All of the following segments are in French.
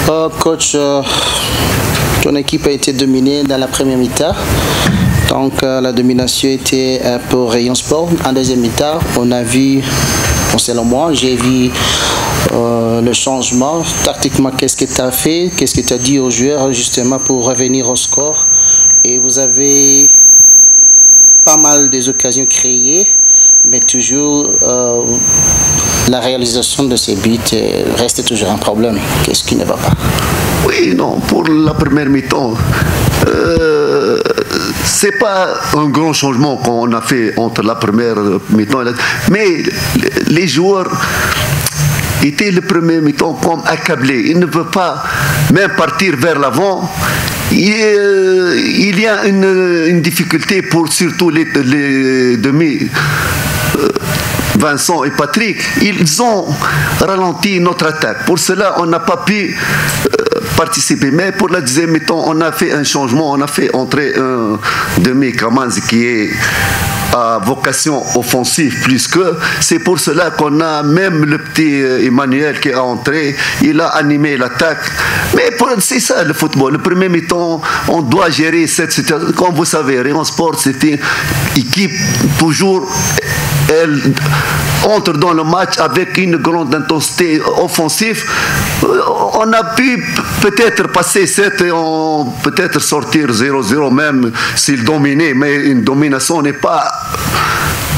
Coach, ton équipe a été dominée dans la première mi-temps. Donc la domination était un peu rayon sport. En deuxième mi-temps, on a vu, selon moi, j'ai vu le changement. Tactiquement, qu'est-ce que tu as fait? Qu'est-ce que tu as dit aux joueurs justement pour revenir au score? Et vous avez pas mal des occasions créées, mais toujours la réalisation de ces buts reste toujours un problème. Qu'est-ce qui ne va pas? Oui, non, pour la première mi-temps, c'est pas un grand changement qu'on a fait entre la première mi-temps et la... Mais les joueurs étaient le premier mi-temps comme accablés. Ils ne peuvent pas même partir vers l'avant. Il y a une difficulté pour surtout les demi. Vincent et Patrick, ils ont ralenti notre attaque. Pour cela, on n'a pas pu participer. Mais pour la deuxième mi-temps, on a fait un changement. On a fait entrer un demi-Kamanzi qui est à vocation offensive plus que. C'est pour cela qu'on a même le petit Emmanuel qui est entré. Il a animé l'attaque. Mais c'est ça le football. Le premier mi-temps, on doit gérer cette situation. Comme vous savez, Rayon Sport, c'est une équipe toujours... Elle entre dans le match avec une grande intensité offensive. On a pu peut-être passer 7 et peut-être sortir 0-0 même s'ils dominaient, mais une domination n'est pas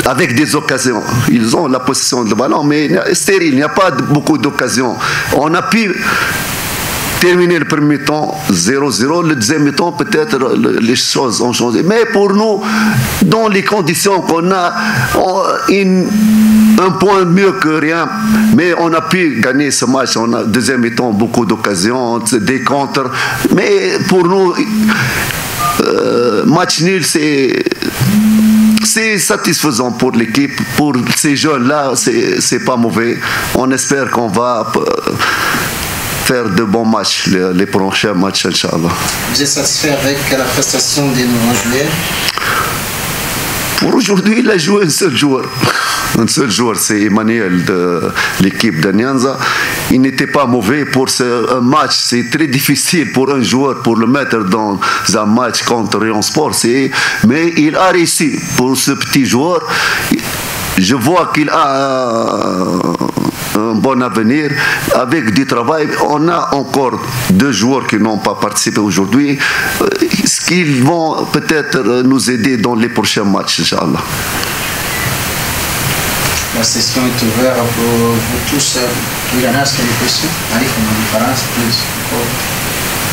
avec des occasions. Ils ont la possession de ballon, mais stérile, il n'y a pas beaucoup d'occasions. On a pu terminer le premier temps 0-0, le deuxième temps peut-être les choses ont changé. Mais pour nous, dans les conditions qu'on a, un point mieux que rien, mais on a pu gagner ce match. On a deuxième temps beaucoup d'occasions, des contres. Mais pour nous, match nul, c'est satisfaisant pour l'équipe, pour ces jeunes-là, c'est pas mauvais. On espère qu'on va faire de bons matchs, les prochains matchs, Inch'Allah. Vous êtes satisfait avec la prestation des nouveaux joueurs? Pour aujourd'hui, il a joué un seul joueur. Un seul joueur, c'est Emmanuel de l'équipe de Nyanza. Il n'était pas mauvais pour un match. C'est très difficile pour un joueur pour le mettre dans un match contre Rayon Sport. Mais il a réussi pour ce petit joueur. Je vois qu'il a un bon avenir avec du travail. On a encore 2 joueurs qui n'ont pas participé aujourd'hui. Ce qu'ils vont peut-être nous aider dans les prochains matchs, Inch'Allah. La session est ouverte pour vous tous. Il y en a qui ont des questions. Il y a une différence plus.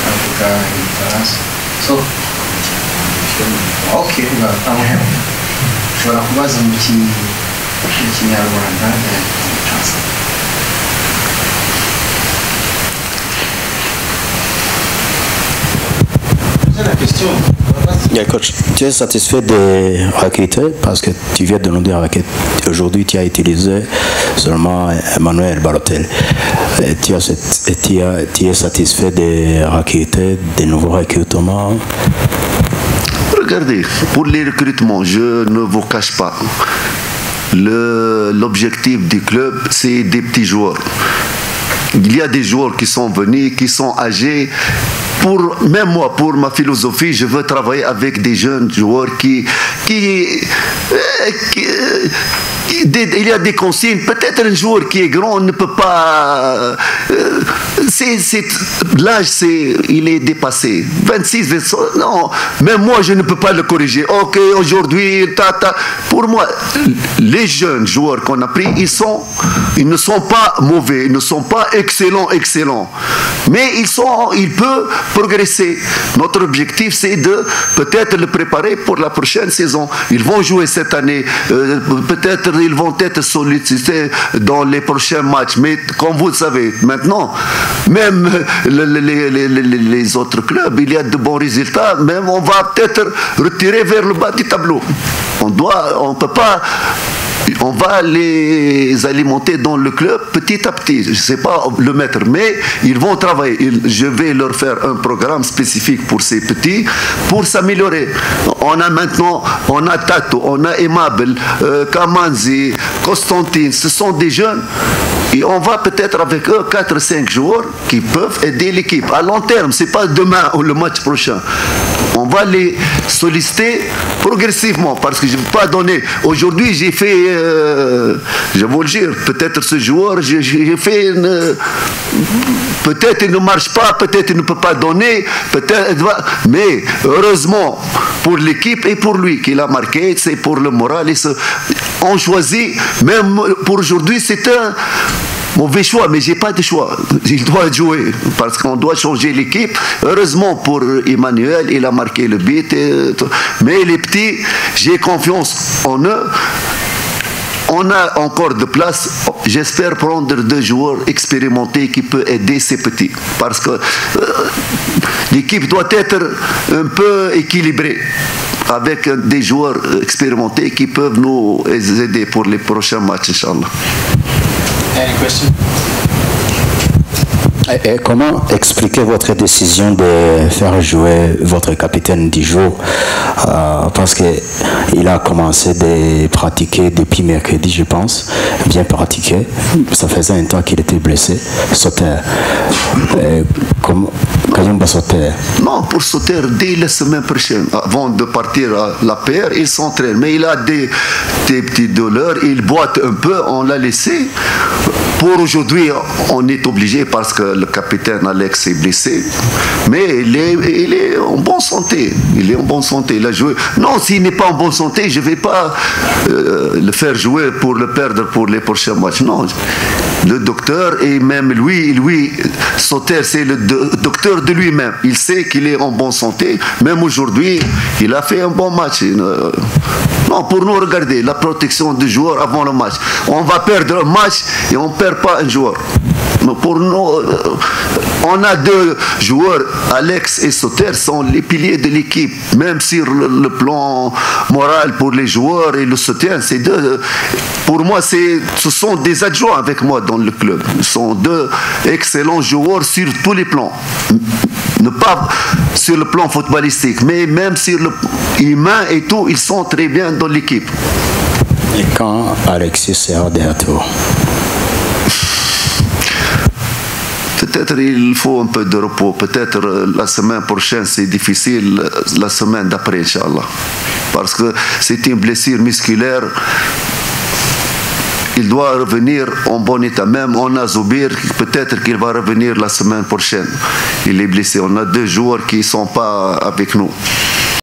En tout cas, une différence. Ok, voilà, kubaza mu Kinyarwanda. La question. Yeah, coach, tu es satisfait des recruteurs parce que tu viens de nous dire qu'aujourd'hui tu as utilisé seulement Emmanuel Balotel. Tu es satisfait des recruteurs, des nouveaux recrutements? Regardez, pour les recrutements, je ne vous cache pas. L'objectif du club, c'est des petits joueurs. Il y a des joueurs qui sont venus, qui sont âgés. Même moi, pour ma philosophie, je veux travailler avec des jeunes joueurs il y a des consignes. Peut-être un joueur qui est grand ne peut pas... L'âge, il est dépassé. 26, 27, non. Même moi, je ne peux pas le corriger. Ok, aujourd'hui, Pour moi, les jeunes joueurs qu'on a pris, ils ne sont pas mauvais, ils ne sont pas excellents. Mais ils peuvent progresser. Notre objectif, c'est de peut-être le préparer pour la prochaine saison. Ils vont jouer cette année. Peut-être ils vont être sollicités dans les prochains matchs. Mais comme vous le savez, maintenant, même les autres clubs, il y a de bons résultats. Même on va peut-être retirer vers le bas du tableau. On peut pas... On va les alimenter dans le club petit à petit. Je ne sais pas le mettre, mais ils vont travailler. Je vais leur faire un programme spécifique pour ces petits, pour s'améliorer. On a Tato, on a Aimable, Kamanzi, Constantine. Ce sont des jeunes Et on va peut-être avec eux 4-5 joueurs qui peuvent aider l'équipe. À long terme, ce n'est pas demain ou le match prochain. On va les solliciter progressivement parce que je ne vais pas donner. Aujourd'hui, j'ai fait, je vais vous le dire, peut-être ce joueur, j'ai fait peut-être il ne marche pas, peut-être il ne peut pas donner, peut-être, mais heureusement pour l'équipe et pour lui qu'il a marqué, c'est pour le moral. On choisit, même pour aujourd'hui, c'est un mauvais choix, mais j'ai pas de choix. Il doit jouer parce qu'on doit changer l'équipe. Heureusement pour Emmanuel, il a marqué le but. Mais les petits, j'ai confiance en eux. On a encore de place. J'espère prendre 2 joueurs expérimentés qui peuvent aider ces petits. Parce que l'équipe doit être un peu équilibrée avec des joueurs expérimentés qui peuvent nous aider pour les prochains matchs, Inch'Allah. Any question? Et comment expliquer votre décision de faire jouer votre capitaine du jour parce qu'il a commencé de pratiquer depuis mercredi, je pense, bien pratiqué. Ça faisait un temps qu'il était blessé. Sauter. Kayumba Sauter. Non, pour Sauter, dès la semaine prochaine, avant de partir à la paire, il s'entraîne. Mais il a des petites douleurs, il boite un peu, on l'a laissé. Pour aujourd'hui, on est obligé parce que le capitaine Alex est blessé. Mais il est en bonne santé. Il est en bonne santé. Il a joué. Non, s'il n'est pas en bonne santé, je ne vais pas le faire jouer pour le perdre pour les prochains matchs. Non. Le docteur et même lui, Sauter, c'est le docteur de lui-même. Il sait qu'il est en bonne santé. Même aujourd'hui, il a fait un bon match. Non, pour nous regarder, la protection du joueur avant le match. On va perdre un match et on ne perd pas un joueur. Mais pour nous, on a 2 joueurs, Alex et Sauter, sont les piliers de l'équipe. Même sur le plan moral pour les joueurs et le soutien, c'est 2. Pour moi, ce sont des adjoints avec moi dans le club. Ce sont 2 excellents joueurs sur tous les plans. Ne pas sur le plan footballistique, mais même sur le humain et tout, ils sont très bien dans l'équipe. Et quand Alexis sera de retour? Peut-être il faut un peu de repos. Peut-être la semaine prochaine, c'est difficile. La semaine d'après, Inch'Allah. Parce que c'est une blessure musculaire. Il doit revenir en bon état. Même on a Zoubir, peut-être qu'il va revenir la semaine prochaine. Il est blessé. On a 2 joueurs qui ne sont pas avec nous.